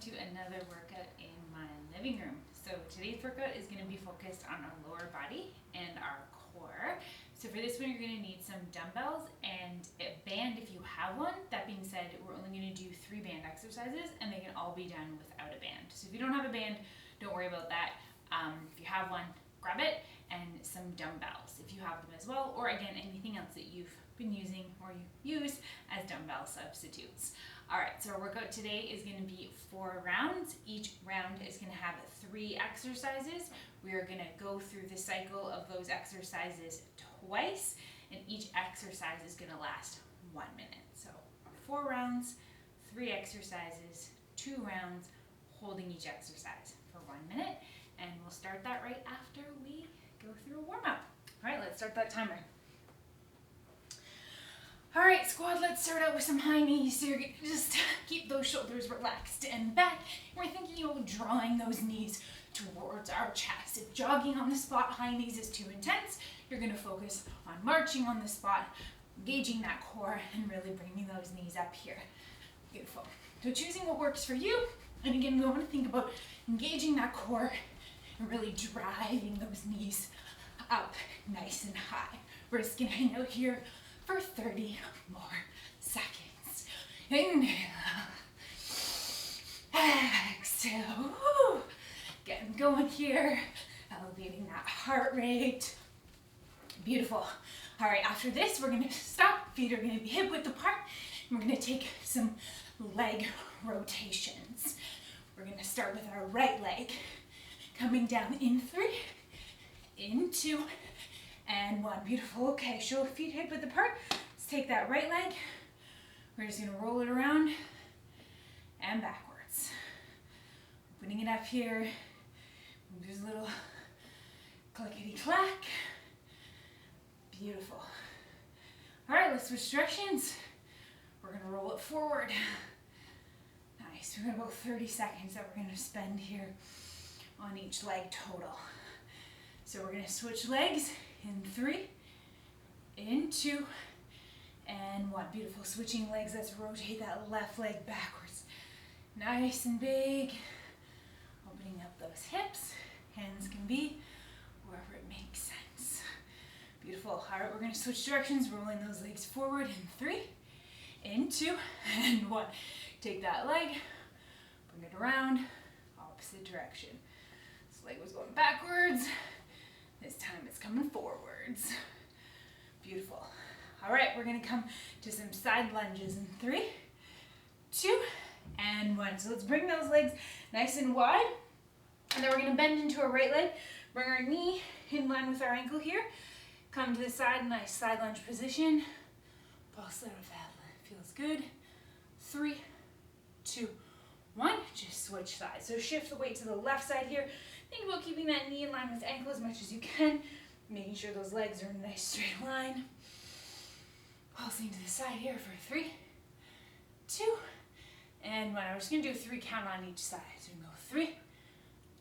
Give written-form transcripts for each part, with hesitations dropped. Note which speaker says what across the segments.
Speaker 1: to another workout in my living room. So today's workout is going to be focused on our lower body and our core. So for this one, you're going to need some dumbbells and a band if you have one. That being said, we're only going to do 3 band exercises and they can all be done without a band. So if you don't have a band, don't worry about that. If you have one, grab it, and some dumbbells if you have them as well, or again, anything else that you've been using or you use as dumbbell substitutes. All right, so our workout today is going to be 4 rounds. Each round is going to have 3 exercises. We are going to go through the cycle of those exercises twice, and each exercise is going to last 1 minute. So 4 rounds, 3 exercises, 2 rounds, holding each exercise for 1 minute, and we'll start that right after we go through a warm-up. All right, let's start that timer. All right, squad, let's start out with some high knees. So you're gonna just keep those shoulders relaxed and back. We're thinking of drawing those knees towards our chest. If jogging on the spot, high knees is too intense, you're gonna focus on marching on the spot, engaging that core, and really bringing those knees up here. Beautiful. So choosing what works for you, and again, we want to think about engaging that core and really driving those knees up nice and high. We're just gonna hang out here for 30 more seconds. Inhale. Exhale. Woo. Getting going here. Elevating that heart rate. Beautiful. All right, after this, we're gonna stop. Feet are gonna be hip width apart. And we're gonna take some leg rotations. We're gonna start with our right leg. Coming down in 3, in 2, and 1. Beautiful. Okay, show feet hip width apart. Let's take that right leg. We're just gonna roll it around and backwards. Opening it up here. There's a little clickety clack. Beautiful. All right, let's switch directions. We're gonna roll it forward. Nice. We've got about 30 seconds that we're gonna spend here on each leg total. So we're gonna switch legs in 3, in 2, and 1. Beautiful. Switching legs. Let's rotate that left leg backwards. Nice and big. Opening up those hips. Hands can be wherever it makes sense. Beautiful. All right, we're gonna switch directions, rolling those legs forward in 3, in 2, and 1. Take that leg, bring it around, opposite direction. This leg was going backwards. This time it's coming forwards. Beautiful. All right, we're gonna come to some side lunges in 3, 2, and 1. So let's bring those legs nice and wide. And then we're gonna bend into our right leg, bring our knee in line with our ankle here. Come to the side, nice side lunge position. Pulse out if that feels good. 3, 2, 1. Just switch sides. So shift the weight to the left side here. Think about keeping that knee in line with ankle as much as you can. Making sure those legs are in a nice straight line. Pulsing to the side here for 3, 2, and 1. I'm just gonna do a 3 count on each side. So we go 3,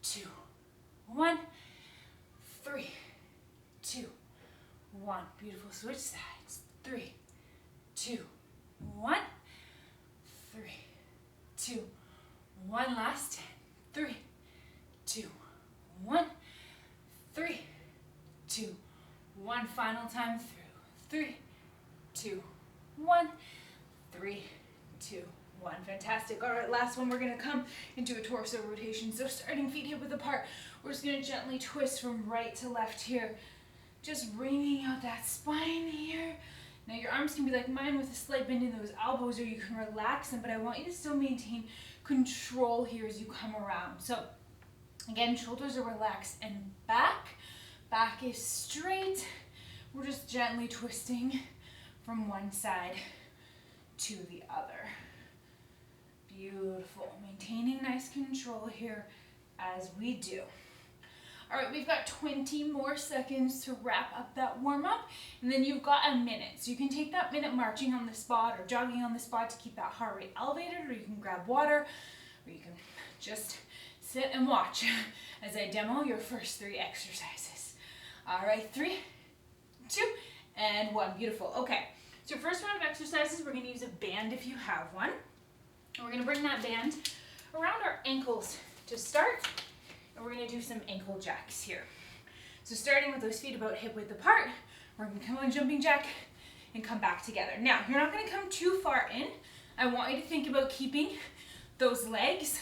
Speaker 1: 2, 1, 3, 2, 1. Beautiful. Switch sides. 3, 2, 1, 3, 2, 1. Last 10. 3, 2, 1, 3, 2, 1. Final time through. 3, 2, 1, 3, 2, 1. Fantastic. All right, last one. We're going to come into a torso rotation. So starting feet hip width apart, we're just going to gently twist from right to left here. Just bringing out that spine here. Now your arms can be like mine with a slight bend in those elbows, or you can relax them, but I want you to still maintain control here as you come around. So again, shoulders are relaxed and back. Back is straight. We're just gently twisting from one side to the other. Beautiful. Maintaining nice control here as we do. All right, we've got 20 more seconds to wrap up that warm-up, and then you've got a minute. So you can take that minute marching on the spot or jogging on the spot to keep that heart rate elevated, or you can grab water, or you can just sit and watch as I demo your first 3 exercises. All right, 3, 2, and 1. Beautiful. Okay, so first round of exercises, we're gonna use a band if you have one. And we're gonna bring that band around our ankles to start, and we're gonna do some ankle jacks here. So starting with those feet about hip width apart, we're gonna come on jumping jack and come back together. Now, you're not gonna come too far in. I want you to think about keeping those legs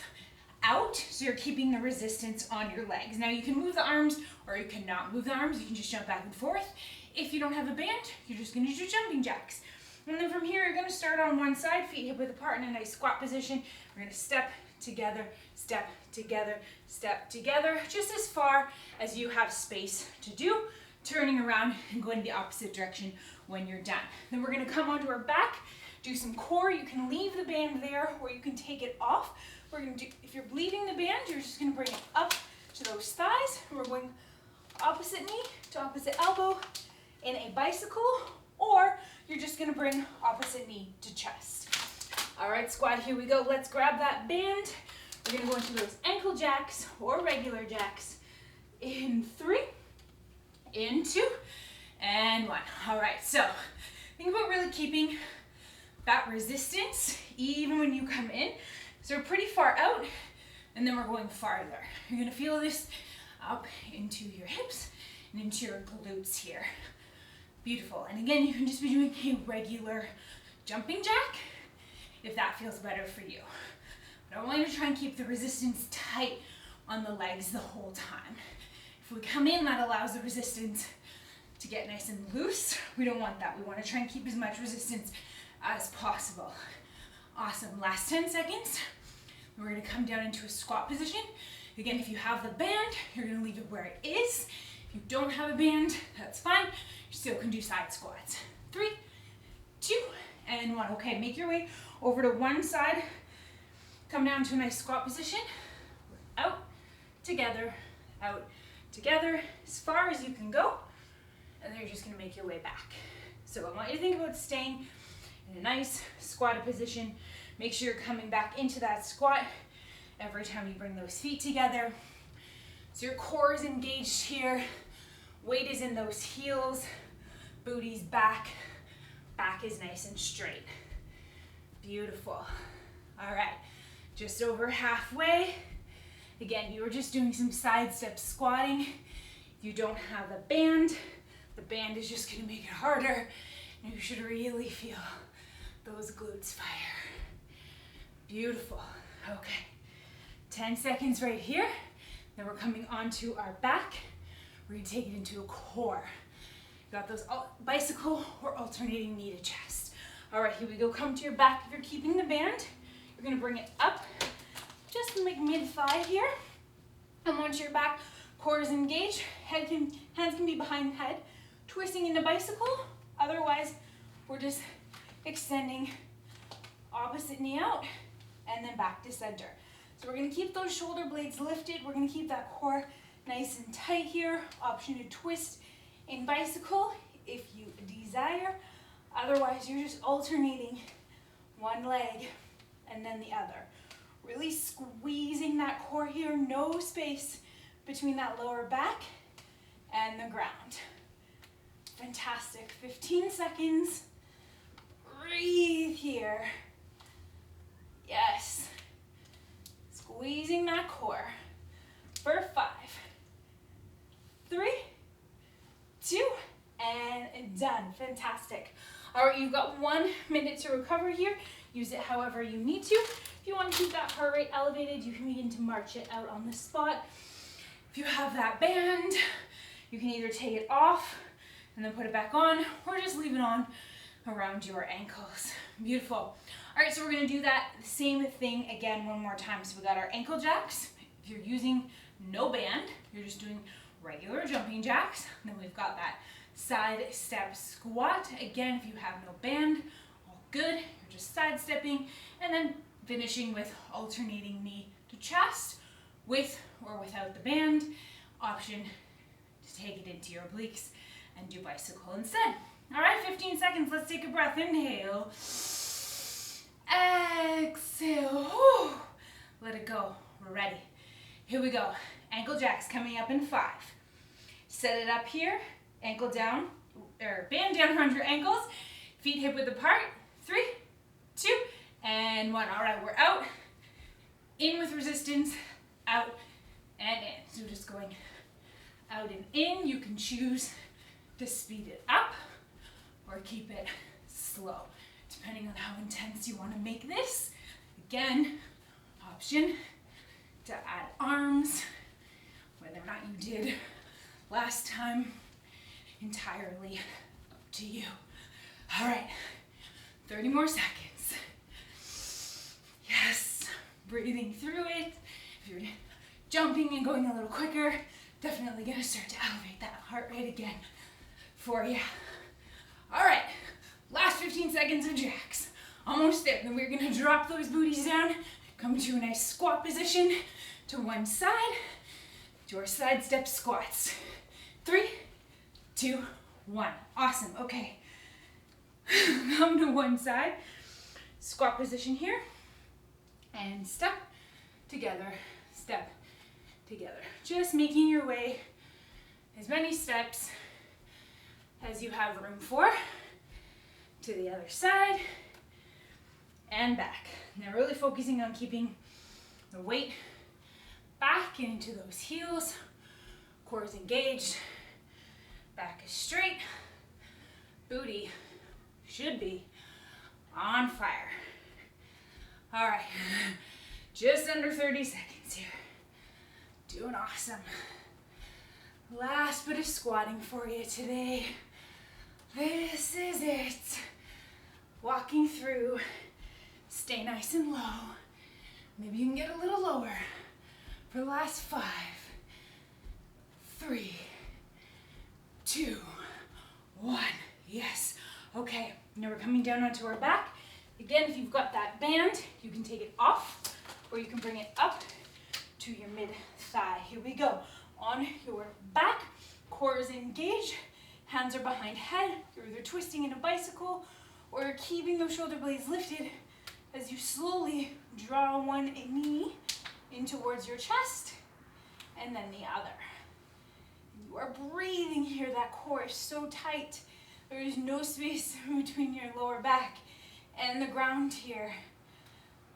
Speaker 1: out, so you're keeping the resistance on your legs. Now you can move the arms or you cannot move the arms. You can just jump back and forth. If you don't have a band, you're just gonna do jumping jacks. And then from here, you're gonna start on one side, feet hip width apart in a nice squat position. We're gonna step together, step together, step together, just as far as you have space to do, turning around and going the opposite direction when you're done. Then we're gonna come onto our back, do some core. You can leave the band there or you can take it off. We're gonna do, if you're leaving the band, you're just gonna bring it up to those thighs. We're going opposite knee to opposite elbow in a bicycle, or you're just gonna bring opposite knee to chest. All right, squad, here we go. Let's grab that band. We're gonna go into those ankle jacks or regular jacks in 3, in 2, and 1. All right, so think about really keeping that resistance even when you come in. So we're pretty far out, and then we're going farther. You're gonna feel this up into your hips and into your glutes here. Beautiful. And again, you can just be doing a regular jumping jack if that feels better for you. But I want you to try and keep the resistance tight on the legs the whole time. If we come in, that allows the resistance to get nice and loose. We don't want that. We want to try and keep as much resistance as possible. Awesome. Last 10 seconds. We're going to come down into a squat position. Again, if you have the band, you're going to leave it where it is. If you don't have a band, that's fine. You still can do side squats. 3, 2, and 1. Okay, make your way over to one side. Come down to a nice squat position. Out, together, as far as you can go. And then you're just going to make your way back. So I want you to think about staying in a nice squatted position. Make sure you're coming back into that squat every time you bring those feet together. So your core is engaged here. Weight is in those heels. Booty's back. Back is nice and straight. Beautiful. All right, just over halfway. Again, you were just doing some side step squatting. You don't have the band is just gonna make it harder. And you should really feel those glutes fire. Beautiful. Okay, 10 seconds right here. Then we're coming onto our back. We're gonna take it into a core. Got those bicycle or alternating knee to chest. All right, here we go. Come to your back. If you're keeping the band, you're gonna bring it up just to make mid-thigh here. Come onto your back, core is engaged. Hands can be behind head. Twisting into bicycle. Otherwise, we're just extending opposite knee out and then back to center. So we're gonna keep those shoulder blades lifted. We're gonna keep that core nice and tight here. Option to twist in bicycle if you desire. Otherwise, you're just alternating one leg and then the other. Really squeezing that core here. No space between that lower back and the ground. Fantastic. 15 seconds. Breathe here. Yes. Squeezing that core for 5, 3, 2, and done. Fantastic. All right, you've got 1 minute to recover here. Use it however you need to. If you want to keep that heart rate elevated, you can begin to march it out on the spot. If you have that band, you can either take it off and then put it back on, or just leave it on around your ankles. Beautiful. All right, so we're gonna do that same thing again one more time. So we got our ankle jacks. If you're using no band, you're just doing regular jumping jacks. And then we've got that side step squat. Again, if you have no band, all good. You're just side stepping, and then finishing with alternating knee to chest with or without the band. Option to take it into your obliques and do bicycle instead. All right, 15 seconds. Let's take a breath. Inhale. Exhale. Whew. Let it go. We're ready. Here we go. Ankle jacks coming up in 5. Set it up here. Ankle down, or band down around your ankles. Feet hip width apart. 3, 2, and 1. All right, we're out. in with resistance, out and in. So just going out and in. You can choose to speed it up or keep it slow, depending on how intense you want to make this. Again, option to add arms, whether or not you did last time, entirely up to you. All right, 30 more seconds. Yes, breathing through it. If you're jumping and going a little quicker, definitely gonna start to elevate that heart rate again for you. All right, last 15 seconds of jacks. Almost there. Then we're gonna drop those booties down, come to a nice squat position to one side, to our side step squats. 3, 2, 1. Awesome, okay. Come to one side, squat position here, and step together, step together. Just making your way as many steps as you have room for to the other side and back. Now really focusing on keeping the weight back into those heels, core is engaged, back is straight, booty should be on fire. All right, just under 30 seconds here. Doing awesome. Last bit of squatting for you today. This is it. Walking through, stay nice and low. Maybe you can get a little lower for the last 5, 3, 2, 1. Yes. Okay, now we're coming down onto our back. Again, if you've got that band, you can take it off or you can bring it up to your mid-thigh. Here we go. On your back, core is engaged, hands are behind head. You're either twisting in a bicycle or you're keeping those shoulder blades lifted as you slowly draw one knee in towards your chest and then the other. You are breathing here. That core is so tight. There is no space between your lower back and the ground here.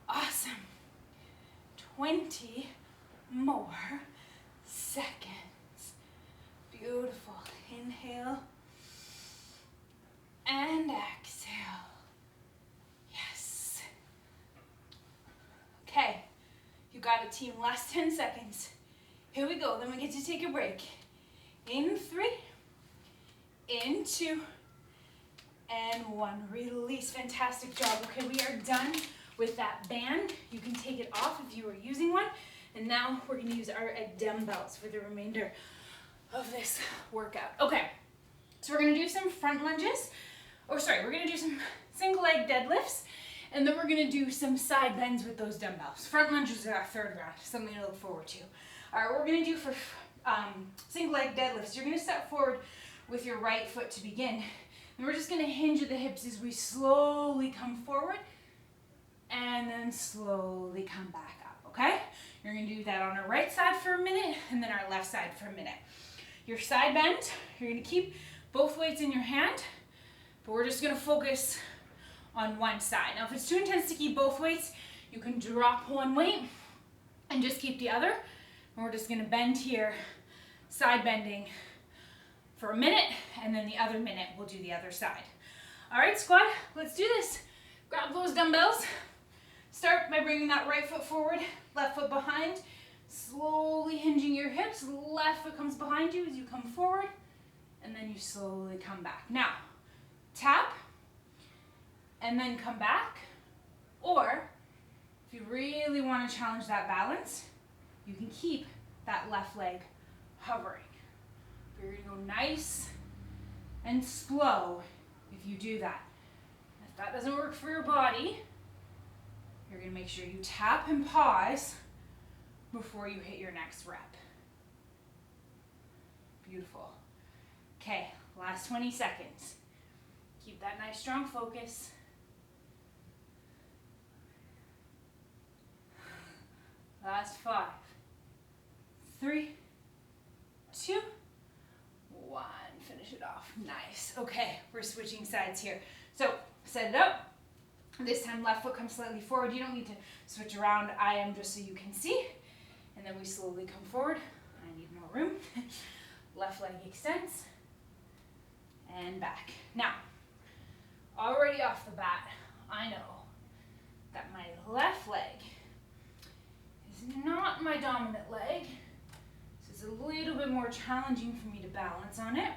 Speaker 1: Awesome. 20 more seconds. Beautiful. Inhale and exhale. Yes. Okay, you got it, team. Last 10 seconds. Here we go. Then we get to take a break. In 3, in 2, and 1. Release. Fantastic job. Okay, we are done with that band. You can take it off if you are using one. And now we're going to use our dumbbells for the remainder of this workout. Okay, so we're going to do some front lunges. We're going to do some single leg deadlifts. And then we're going to do some side bends with those dumbbells. Front lunges are our third round, something to look forward to. All right, what we're going to do for single leg deadlifts, you're going to step forward with your right foot to begin. And we're just going to hinge at the hips as we slowly come forward and then slowly come back up, okay? You're going to do that on our right side for a minute and then our left side for a minute. Your side bend, you're going to keep both weights in your hand, but we're just going to focus on one side. Now, if it's too intense to keep both weights, you can drop one weight and just keep the other. And we're just going to bend here, side bending for a minute, and then the other minute we'll do the other side. All right, squad, let's do this. Grab those dumbbells. Start by bringing that right foot forward, left foot behind, slowly hinging your hips. Left foot comes behind you as you come forward, and then you slowly come back. Now, tap, and then come back. Or, if you really want to challenge that balance, you can keep that left leg hovering. You're going to go nice and slow if you do that. If that doesn't work for your body, you're going to make sure you tap and pause before you hit your next rep. Beautiful. Okay, last 20 seconds. Keep that nice strong focus. Last 5, 3, 2, 1. Finish it off. Nice. Okay, we're switching sides here. So set it up. This time left foot comes slightly forward. You don't need to switch around. I am just so you can see. And then we slowly come forward. I need more room. Left leg extends. And back. Now, already off the bat, I know that my left leg is not my dominant leg. So it's a little bit more challenging for me to balance on it.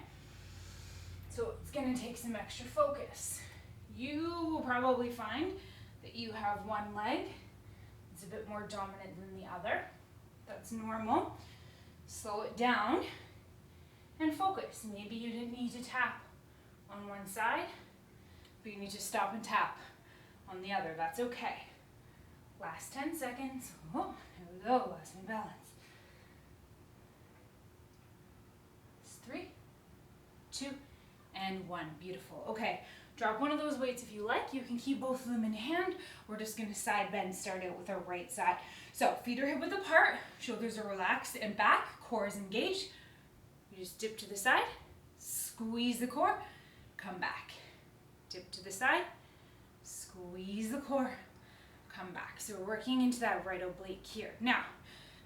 Speaker 1: So it's going to take some extra focus. You will probably find that you have one leg that's a bit more dominant than the other. That's normal. Slow it down and focus. Maybe you didn't need to tap on one side, but you need to stop and tap on the other. That's okay. Last 10 seconds. Oh, here we go. Lost my balance. It's 3, 2, and 1. Beautiful. Okay. Drop one of those weights if you like. You can keep both of them in hand. We're just going to side bend, start out with our right side. So feet are hip width apart, shoulders are relaxed and back, core is engaged. You just dip to the side, squeeze the core, come back. Dip to the side, squeeze the core, come back. So we're working into that right oblique here. Now,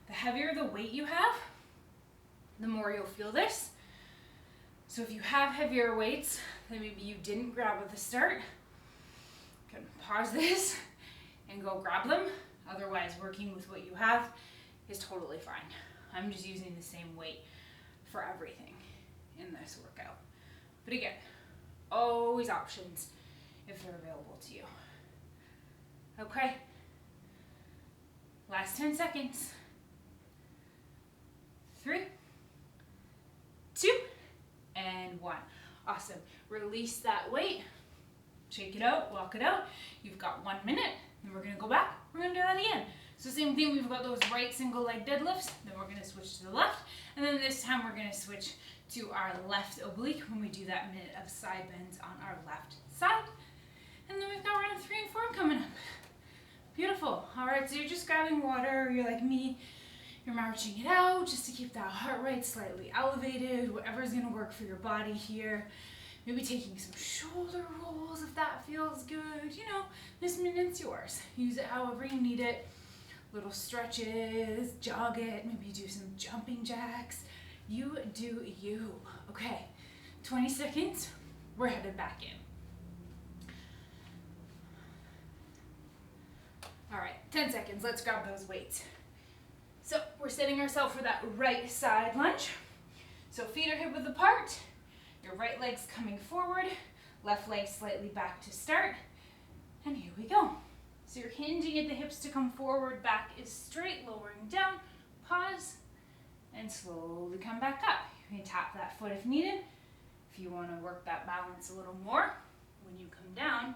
Speaker 1: the heavier the weight you have, the more you'll feel this. So if you have heavier weights that maybe you didn't grab at the start, you can pause this and go grab them. Otherwise, working with what you have is totally fine. I'm just using the same weight for everything in this workout. But again, always options if they're available to you. Okay. Last 10 seconds. 3, 2, and 1. Awesome. Release that weight. Shake it out, walk it out. You've got 1 minute. Then we're going to go back. We're going to do that again. So same thing, we've got those right single leg deadlifts. Then we're going to switch to the left. And then this time we're going to switch to our left oblique when we do that minute of side bends on our left side. And then we've got round 3 and 4 coming up. Beautiful. All right, so you're just grabbing water. You're like me. You're marching it out just to keep that heart rate slightly elevated. Whatever's going to work for your body here. Maybe taking some shoulder rolls if that feels good. You know, this minute's yours. Use it however you need it. Little stretches, jog it, maybe do some jumping jacks. You do you. Okay, 20 seconds, we're headed back in. All right, 10 seconds, let's grab those weights. So we're setting ourselves for that right side lunge. So feet are hip width apart. Your right leg's coming forward, left leg slightly back to start, and here we go. So you're hinging at the hips to come forward, back is straight, lowering down, pause, and slowly come back up. You can tap that foot if needed. If you want to work that balance a little more, when you come down,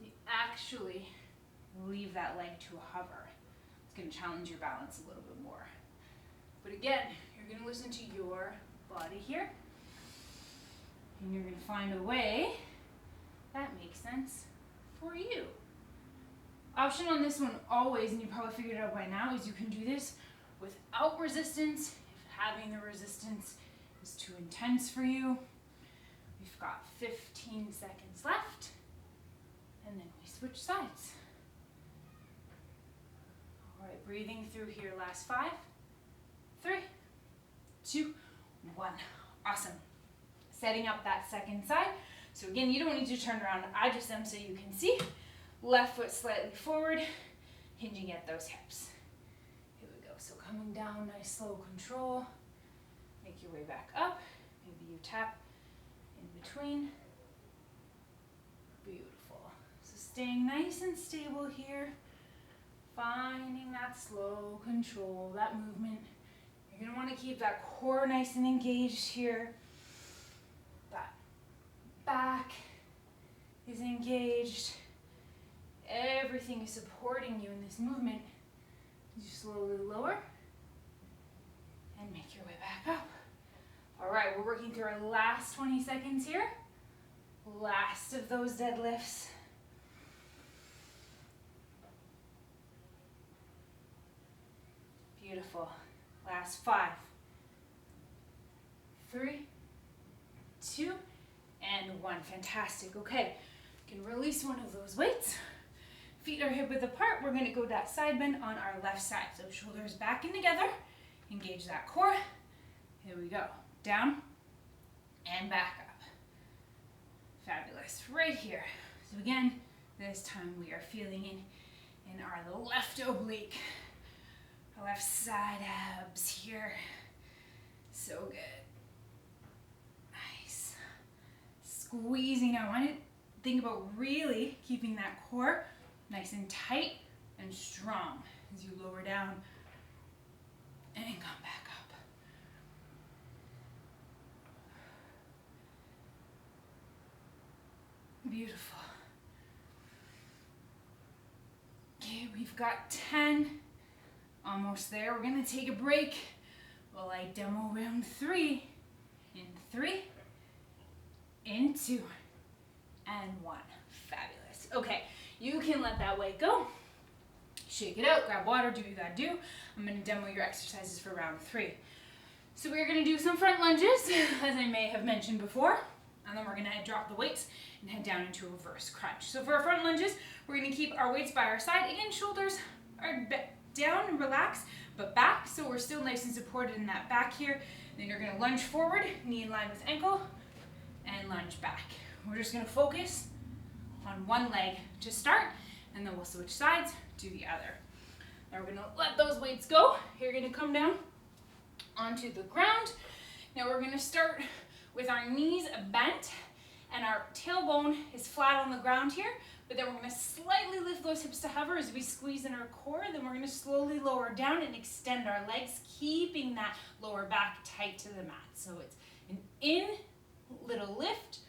Speaker 1: you actually leave that leg to a hover. It's going to challenge your balance a little bit more. But again, you're going to listen to your body here. And you're going to find a way that makes sense for you. Option on this one always, and you probably figured it out by now, is you can do this without resistance. If having the resistance is too intense for you, we've got 15 seconds left, and then we switch sides. All right, breathing through here, last 5, 3, 2, 1. Awesome. Setting up that second side. So again, you don't need to turn around. I just am so you can see. Left foot slightly forward, hinging at those hips. Here we go. So coming down, nice slow control. Make your way back up. Maybe you tap in between. Beautiful. So staying nice and stable here. Finding that slow control, that movement. You're going to want to keep that core nice and engaged here. That back is engaged. Everything is supporting you in this movement. You slowly lower and make your way back up. All right, we're working through our last 20 seconds here. Last of those deadlifts. Beautiful. Last 5, 3, 2, and 1. Fantastic. Okay, You can release one of those weights. Feet are hip width apart. We're going to go that side bend on our left side. So shoulders back and together. Engage that core. Here we go. Down and back up. Fabulous. Right here. So again, this time we are feeling in our left oblique. Our left side abs here. So good. Nice. Squeezing. I want to think about really keeping that core nice and tight and strong as you lower down and come back up. Beautiful. Okay, we've got 10. Almost there. We're going to take a break while I demo round 3. In 3, in 2, and 1. Fabulous. Okay, you can let that weight go. Shake it out, grab water, do what you gotta do. I'm gonna demo your exercises for round 3. So we're gonna do some front lunges, as I may have mentioned before, and then we're gonna drop the weights and head down into a reverse crunch. So for our front lunges, we're gonna keep our weights by our side. Again, shoulders are down and relaxed, but back, so we're still nice and supported in that back here. Then you're gonna lunge forward, knee in line with ankle, and lunge back. We're just gonna focus on one leg to start, and then we'll switch sides to the other. Now we're gonna let those weights go. You're gonna come down onto the ground. Now we're gonna start with our knees bent, and our tailbone is flat on the ground here, but then we're gonna slightly lift those hips to hover as we squeeze in our core. Then we're gonna slowly lower down and extend our legs, keeping that lower back tight to the mat. So it's an in, little lift,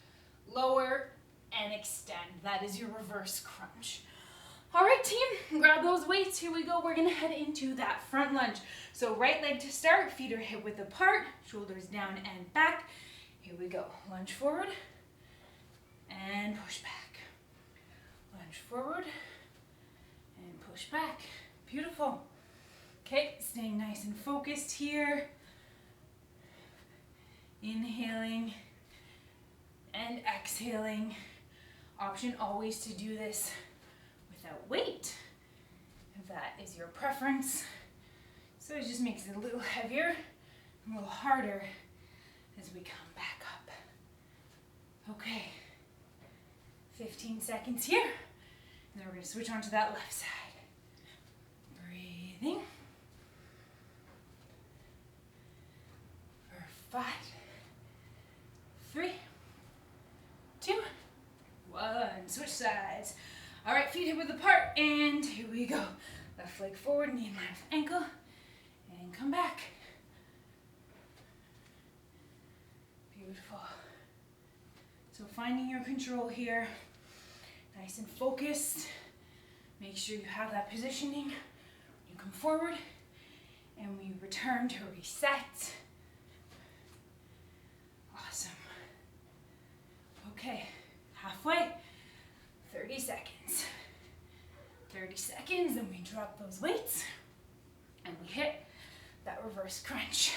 Speaker 1: lower, and extend. That is your reverse crunch. All right, team, grab those weights. Here we go. We're gonna head into that front lunge. So right leg to start, feet are hip width apart, shoulders down and back. Here we go. Lunge forward and push back. Lunge forward and push back. Beautiful. Okay, staying nice and focused here. Inhaling and exhaling. Option always to do this without weight, if that is your preference. So it just makes it a little heavier, a little harder as we come back up. Okay, 15 seconds here, and then we're gonna switch on to that left side. Breathing. For 5, 3, 2, 1. Switch sides. All right, feet hip width apart, and here we go. Left leg forward, knee in line with ankle, and come back. Beautiful. So finding your control here, nice and focused. Make sure you have that positioning. You come forward, and we return to reset. Awesome. Okay, halfway, 30 seconds. 30 seconds, then we drop those weights, and we hit that reverse crunch.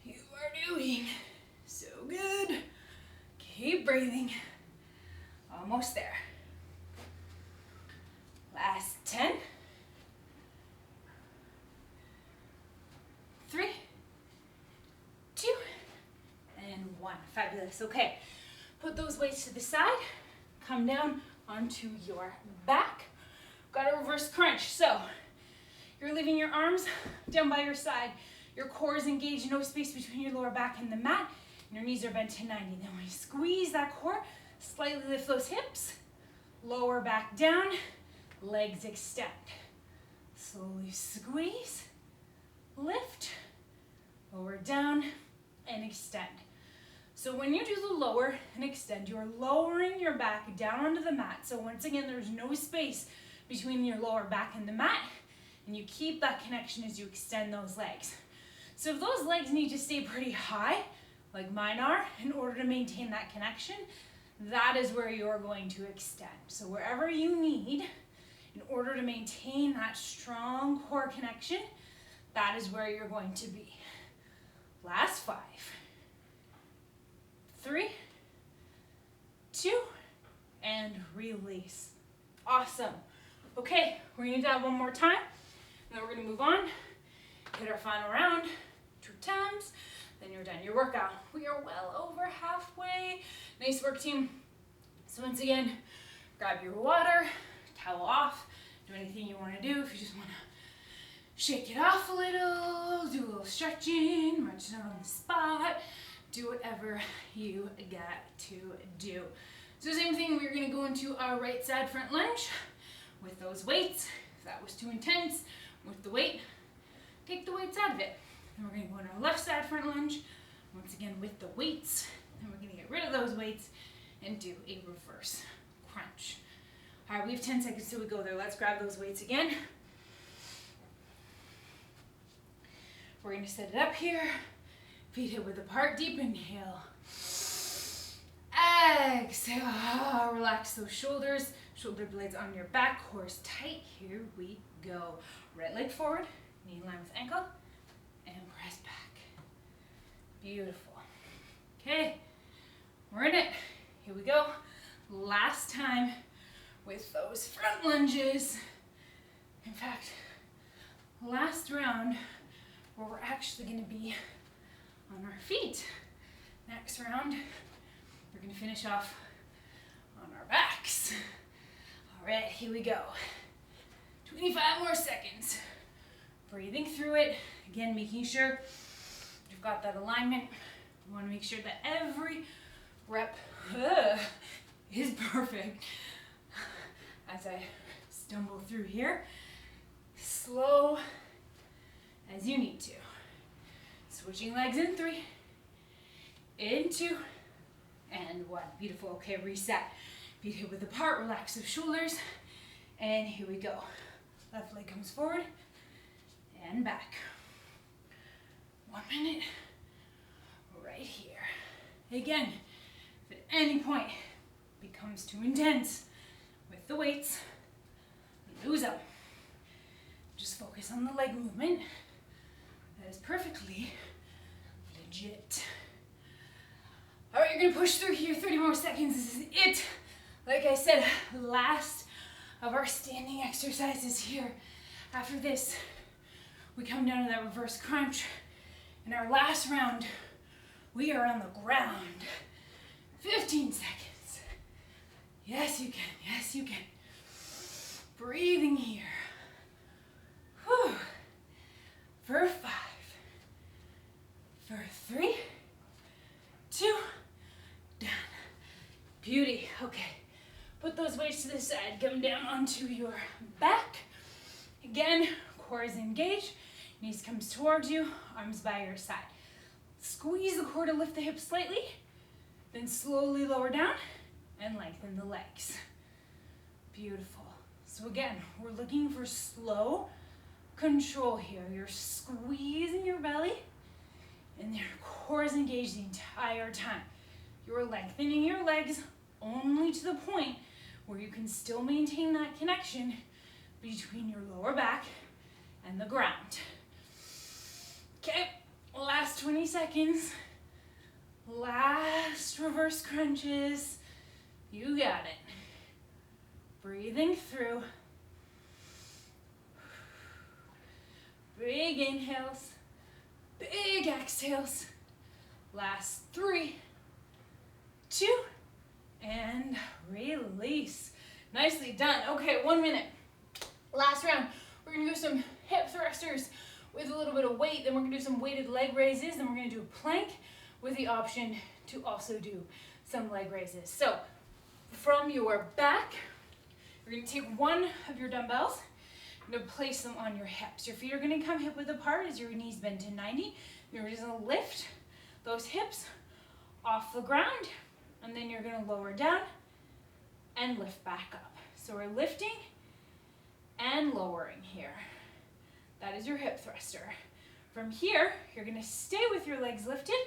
Speaker 1: You are doing so good. Keep breathing. Almost there. Last 10. 3, 2, and 1. Fabulous. Okay, put those weights to the side. Come down onto your back. Got a reverse crunch. So you're leaving your arms down by your side. Your core is engaged, no space between your lower back and the mat. And your knees are bent to 90. Then when you squeeze that core, slightly lift those hips. Lower back down, legs extend. Slowly squeeze, lift, lower down, and extend. So when you do the lower and extend, you're lowering your back down onto the mat. So once again, there's no space between your lower back and the mat, and you keep that connection as you extend those legs. So if those legs need to stay pretty high, like mine are, in order to maintain that connection, that is where you're going to extend. So wherever you need, in order to maintain that strong core connection, that is where you're going to be. Last 5, 3, 2, and release. Awesome. Okay, we're gonna do that one more time, and then we're gonna move on, hit our final round, 2 times, then you're done your workout. We are well over halfway. Nice work, team. So once again, grab your water, towel off, do anything you wanna do. If you just wanna shake it off a little, do a little stretching, march it out on the spot, do whatever you got to do. So same thing, we're gonna go into our right side front lunge with those weights. If that was too intense with the weight, take the weights out of it. Then we're gonna go into our left side front lunge, once again with the weights. Then we're gonna get rid of those weights and do a reverse crunch. All right, we have 10 seconds till we go there. Let's grab those weights again. We're gonna set it up here. Feet hip width apart, deep inhale. Exhale, relax those shoulders. Shoulder blades on your back, core is tight. Here we go. Right leg forward, knee in line with ankle, and press back. Beautiful. Okay, we're in it. Here we go. Last time with those front lunges. In fact, last round where we're actually gonna be on our feet. Next round, we're gonna finish off on our backs. All right, here we go. 25 more seconds. Breathing through it. Again, making sure you've got that alignment. You wanna make sure that every rep is perfect. As I stumble through here, slow as you need to. Switching legs in 3, in 2, and 1. Beautiful. Okay, reset. Feet hip width apart, relax those shoulders, and here we go. Left leg comes forward and back. 1 minute, right here. Again, if at any point becomes too intense with the weights, lose them. Just focus on the leg movement. That is perfectly legit. All right, you're gonna push through here, 30 more seconds, this is it. Like I said, last of our standing exercises here. After this, we come down to that reverse crunch. In our last round, we are on the ground. 15 seconds. Yes, you can, yes, you can. Breathing here. Whew. For 5, for 3, 2, done. Beauty. Okay. Put those weights to the side. Come down onto your back. Again, core is engaged. Knees comes towards you. Arms by your side. Squeeze the core to lift the hips slightly. Then slowly lower down and lengthen the legs. Beautiful. So again, we're looking for slow control here. You're squeezing your belly and your core is engaged the entire time. You're lengthening your legs only to the point where you can still maintain that connection between your lower back and the ground. Okay, last 20 seconds. Last reverse crunches. You got it. Breathing through. Big inhales, big exhales. Last 3, 2, and release. Nicely done. Okay, 1 minute. Last round. We're gonna do some hip thrusters with a little bit of weight. Then we're gonna do some weighted leg raises. Then we're gonna do a plank with the option to also do some leg raises. So from your back, you're gonna take one of your dumbbells. You're gonna place them on your hips. Your feet are gonna come hip width apart as your knees bend to 90. You're just gonna lift those hips off the ground, and then you're gonna lower down and lift back up. So we're lifting and lowering here. That is your hip thruster. From here, you're gonna stay with your legs lifted.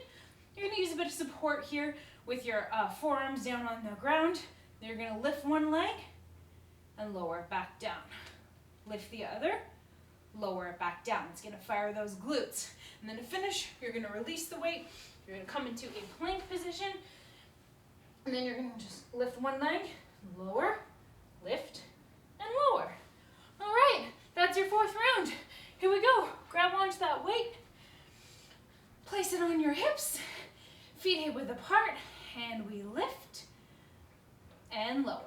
Speaker 1: You're gonna use a bit of support here with your forearms down on the ground. Then you're gonna lift one leg and lower it back down. Lift the other, lower it back down. It's gonna fire those glutes. And then to finish, you're gonna release the weight. You're gonna come into a plank position. And then you're gonna just lift one leg, lower, lift, and lower. All right, that's your 4th round. Here we go. Grab onto that weight, place it on your hips, feet hip width apart, and we lift and lower.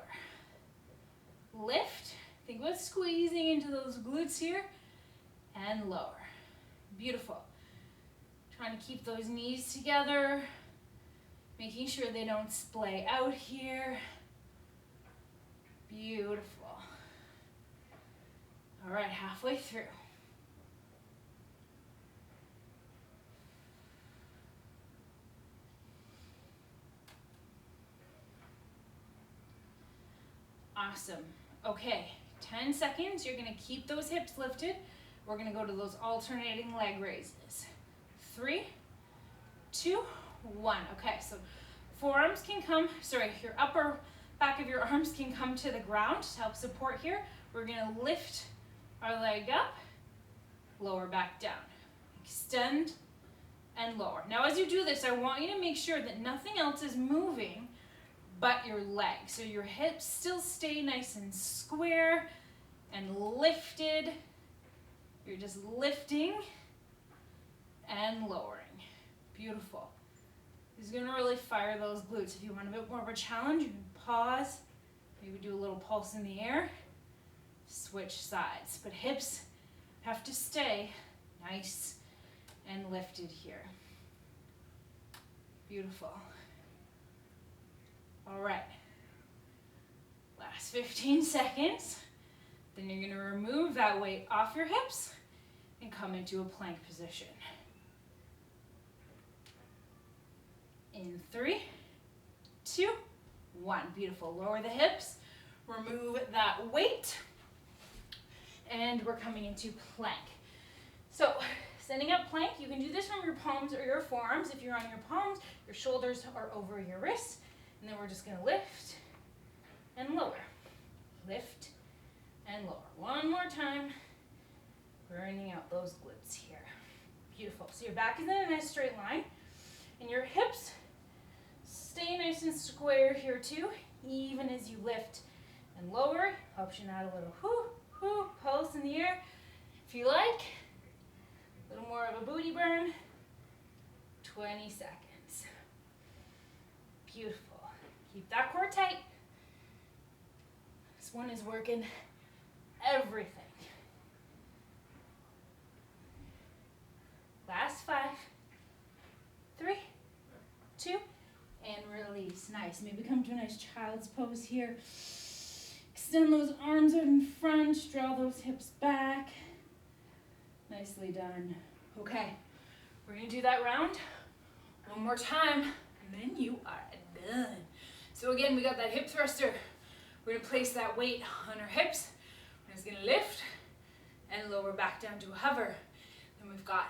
Speaker 1: Lift, think about squeezing into those glutes here, and lower. Beautiful. Trying to keep those knees together, making sure they don't splay out here. Beautiful. All right, halfway through. Awesome. Okay, 10 seconds. You're going to keep those hips lifted. We're going to go to those alternating leg raises. 3, 2, 1. Okay, so forearms can come, your upper back of your arms can come to the ground to help support here. We're going to lift our leg up, lower back down. Extend and lower. Now as you do this, I want you to make sure that nothing else is moving but your legs. So your hips still stay nice and square and lifted. You're just lifting and lowering. Beautiful. This is going to really fire those glutes. If you want a bit more of a challenge, you can pause, maybe do a little pulse in the air, switch sides. But hips have to stay nice and lifted here. Beautiful. All right, last 15 seconds. Then you're gonna remove that weight off your hips and come into a plank position. In 3, 2, 1. Beautiful. Lower the hips, remove that weight, and we're coming into plank. So, standing up plank, you can do this from your palms or your forearms. If you're on your palms, your shoulders are over your wrists. And then we're just going to lift and lower. Lift and lower. One more time. Burning out those glutes here. Beautiful. So your back is in a nice straight line. And your hips stay nice and square here too, even as you lift and lower. Helps you add a little whoo, pulse in the air. If you like, a little more of a booty burn. 20 seconds. Beautiful. Keep that core tight. This one is working everything. Last 5, 3, 2, and release. Nice. Maybe come to a nice child's pose here. Extend those arms out in front. Draw those hips back. Nicely done. Okay, we're going to do that round one more time, and then you are done. So again, we got that hip thruster. We're going to place that weight on our hips. We're just going to lift and lower back down to a hover. Then we've got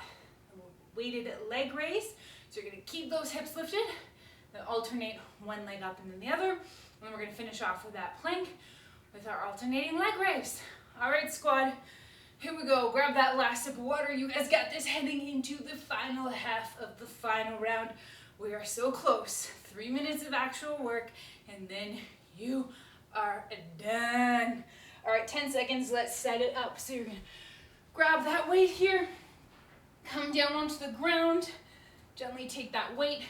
Speaker 1: a weighted leg raise. So you're going to keep those hips lifted, then alternate one leg up and then the other. And then we're going to finish off with that plank with our alternating leg raise. All right, squad. Here we go. Grab that last sip of water. You guys got this, heading into the final half of the final round. We are so close. 3 minutes of actual work, and then you are done. All right, 10 seconds. Let's set it up. So you're going to grab that weight here, come down onto the ground, gently take that weight,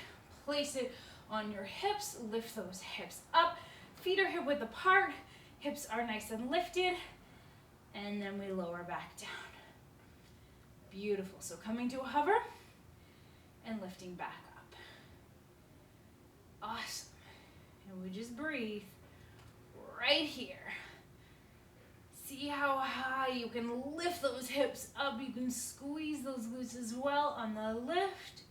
Speaker 1: place it on your hips, lift those hips up. Feet are hip width apart, hips are nice and lifted, and then we lower back down. Beautiful. So coming to a hover and lifting back up. Awesome. And we just breathe right here. See how high you can lift those hips up. You can squeeze those glutes as well on the lift.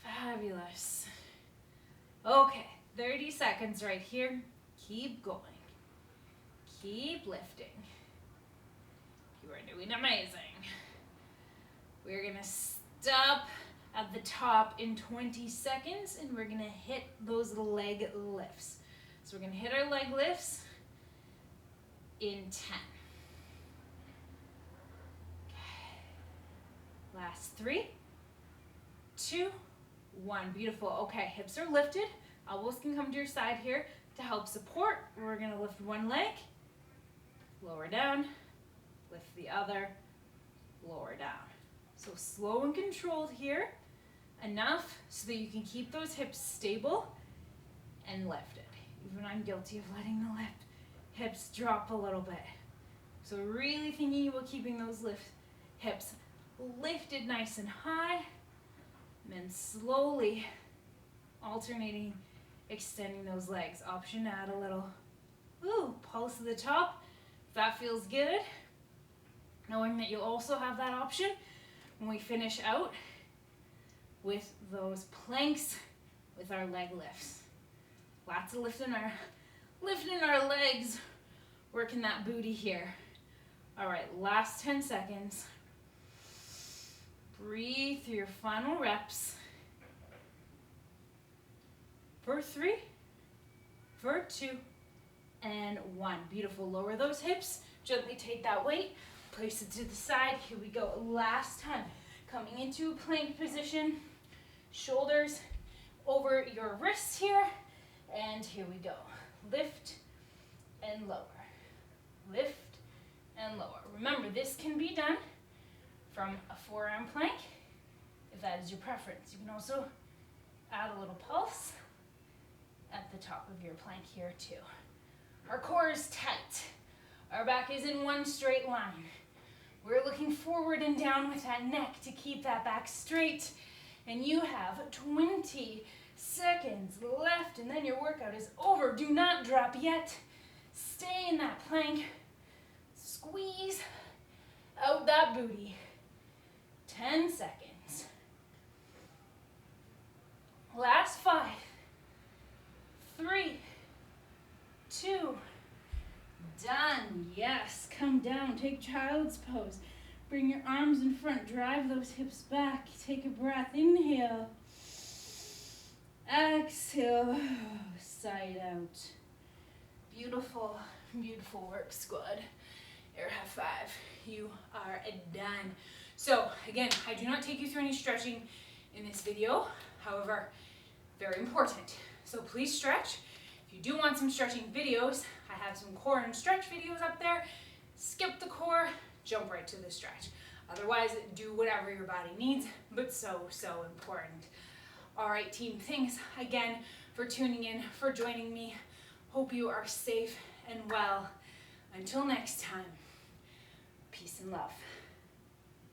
Speaker 1: Fabulous. Okay, 30 seconds right here. Keep going. Keep lifting. You are doing amazing. We're gonna stop at the top in 20 seconds, and we're gonna hit those leg lifts. So we're gonna hit our leg lifts in 10. Okay. Last 3, 2, 1. Beautiful. Okay, hips are lifted. Elbows can come to your side here. To help support, we're gonna lift one leg, lower down, lift the other, lower down. So slow and controlled here, enough so that you can keep those hips stable and lifted. Even I'm guilty of letting the hips drop a little bit. So really thinking about keeping those hips lifted nice and high, and then slowly alternating, extending those legs. Option to add a little pulse at the top, if that feels good. Knowing that you'll also have that option when we finish out with those planks with our leg lifts. Lots of lifting our legs, working that booty here. All right, last 10 seconds. Breathe through your final reps. For 3, for 2, and 1. Beautiful. Lower those hips. Gently take that weight. Place it to the side. Here we go. Last time. Coming into a plank position. Shoulders over your wrists here. And here we go. Lift and lower. Lift and lower. Remember, this can be done from a forearm plank, if that is your preference. You can also add a little pulse at the top of your plank here too. Our core is tight. Our back is in one straight line. We're looking forward and down with that neck to keep that back straight. And you have 20 seconds left, and then your workout is over. Do not drop yet. Stay in that plank. Squeeze out that booty. 10 seconds. Last 5, 3, 2, done. Yes, come down, take child's pose. Bring your arms in front, drive those hips back. Take a breath, inhale. Exhale, side out. Beautiful, beautiful work, squad. Air high five. You are done. So again, I do not take you through any stretching in this video. However, very important. So please stretch. If you do want some stretching videos, I have some core and stretch videos up there. Skip the core, jump right to the stretch. Otherwise, do whatever your body needs, but so, so important. All right, team, thanks again for tuning in, for joining me. Hope you are safe and well. Until next time, peace and love.